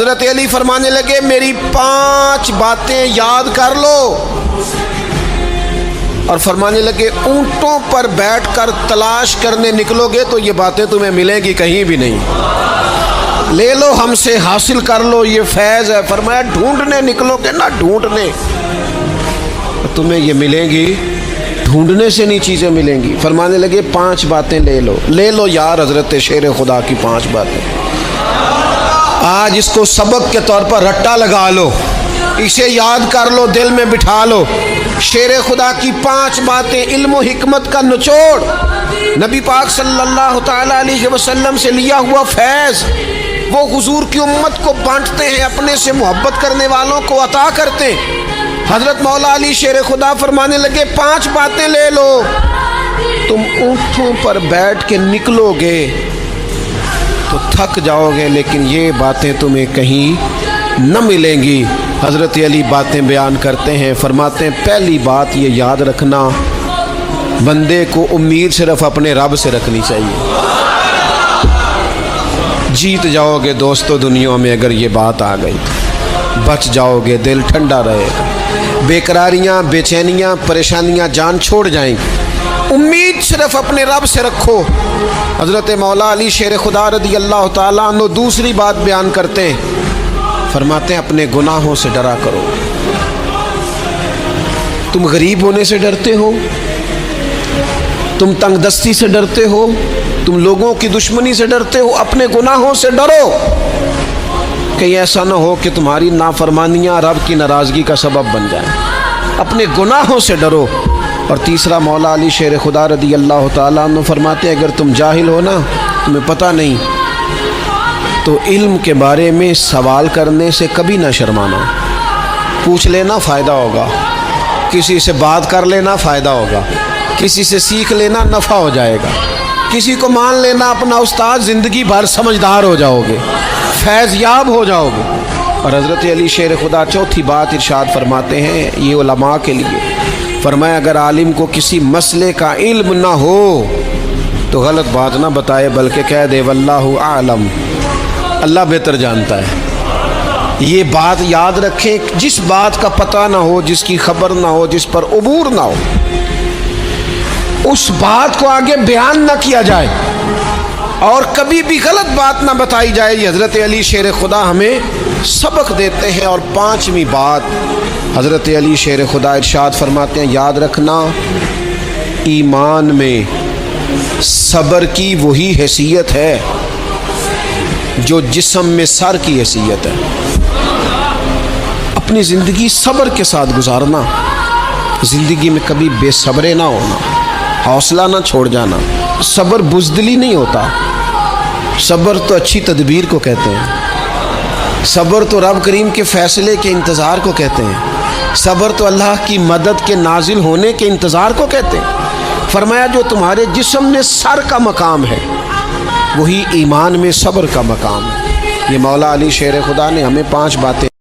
حضرت علی فرمانے لگے میری 5 باتیں یاد کر لو، اور فرمانے لگے اونٹوں پر بیٹھ کر تلاش کرنے نکلو گے تو یہ باتیں تمہیں ملیں گی کہیں بھی نہیں، لے لو ہم سے حاصل کر لو، یہ فیض ہے۔ فرمایا ڈھونڈنے نکلو گے نہ ڈھونڈنے، تمہیں یہ ملیں گی، ڈھونڈنے سے نہیں چیزیں ملیں گی۔ فرمانے لگے 5 باتیں لے لو یار حضرت شیر خدا کی 5 باتیں، آج اس کو سبق کے طور پر رٹا لگا لو، اسے یاد کر لو، دل میں بٹھا لو۔ شیر خدا کی 5 باتیں، علم و حکمت کا نچوڑ، نبی پاک صلی اللہ تعالی علیہ وسلم سے لیا ہوا فیض، وہ حضور کی امت کو بانٹتے ہیں، اپنے سے محبت کرنے والوں کو عطا کرتے ہیں۔ حضرت مولا علی شیر خدا فرمانے لگے 5 باتیں لے لو، تم اونٹوں پر بیٹھ کے نکلو گے تو تھک جاؤ گے، لیکن یہ باتیں تمہیں کہیں نہ ملیں گی۔ حضرت علی باتیں بیان کرتے ہیں، فرماتے ہیں پہلی بات یہ یاد رکھنا، بندے کو امید صرف اپنے رب سے رکھنی چاہیے، جیت جاؤ گے دوستو دنیا میں اگر یہ بات آ گئی، بچ جاؤ گے، دل ٹھنڈا رہے گا، بے قراریاں، بے چینیاں، پریشانیاں جان چھوڑ جائیں گی، امید صرف اپنے رب سے رکھو۔ حضرت مولا علی شیر خدا رضی اللہ تعالیٰ عنہ دوسری بات بیان کرتے ہیں، فرماتے ہیں اپنے گناہوں سے ڈرا کرو۔ تم غریب ہونے سے ڈرتے ہو، تم تنگ دستی سے ڈرتے ہو، تم لوگوں کی دشمنی سے ڈرتے ہو، اپنے گناہوں سے ڈرو، کہیں ایسا نہ ہو کہ تمہاری نافرمانیاں رب کی ناراضگی کا سبب بن جائیں، اپنے گناہوں سے ڈرو۔ اور تیسرا مولا علی شیر خدا رضی اللہ تعالیٰ عنہ فرماتے ہیں اگر تم جاہل ہو نا، تمہیں پتہ نہیں، تو علم کے بارے میں سوال کرنے سے کبھی نہ شرمانا، پوچھ لینا فائدہ ہوگا، کسی سے بات کر لینا فائدہ ہوگا، کسی سے سیکھ لینا نفع ہو جائے گا، کسی کو مان لینا اپنا استاد، زندگی بھر سمجھدار ہو جاؤ گے، فیض یاب ہو جاؤ گے۔ اور حضرت علی شیر خدا چوتھی بات ارشاد فرماتے ہیں یہ علماء کے لیے، فرمایا اگر عالم کو کسی مسئلے کا علم نہ ہو تو غلط بات نہ بتائے، بلکہ کہہ دے واللہ اعلم، اللہ بہتر جانتا ہے۔ یہ بات یاد رکھیں، جس بات کا پتہ نہ ہو، جس کی خبر نہ ہو، جس پر عبور نہ ہو، اس بات کو آگے بیان نہ کیا جائے اور کبھی بھی غلط بات نہ بتائی جائے۔ یہ حضرت علی شیر خدا ہمیں سبق دیتے ہیں۔ اور 5ویں بات حضرت علی شیر خدا ارشاد فرماتے ہیں یاد رکھنا، ایمان میں صبر کی وہی حیثیت ہے جو جسم میں سر کی حیثیت ہے۔ اپنی زندگی صبر کے ساتھ گزارنا، زندگی میں کبھی بے صبرے نہ ہونا، حوصلہ نہ چھوڑ جانا۔ صبر بزدلی نہیں ہوتا، صبر تو اچھی تدبیر کو کہتے ہیں، صبر تو رب کریم کے فیصلے کے انتظار کو کہتے ہیں، صبر تو اللہ کی مدد کے نازل ہونے کے انتظار کو کہتے ہیں۔ فرمایا جو تمہارے جسم میں سر کا مقام ہے وہی ایمان میں صبر کا مقام ہے۔ یہ مولا علی شیر خدا نے ہمیں 5 باتیں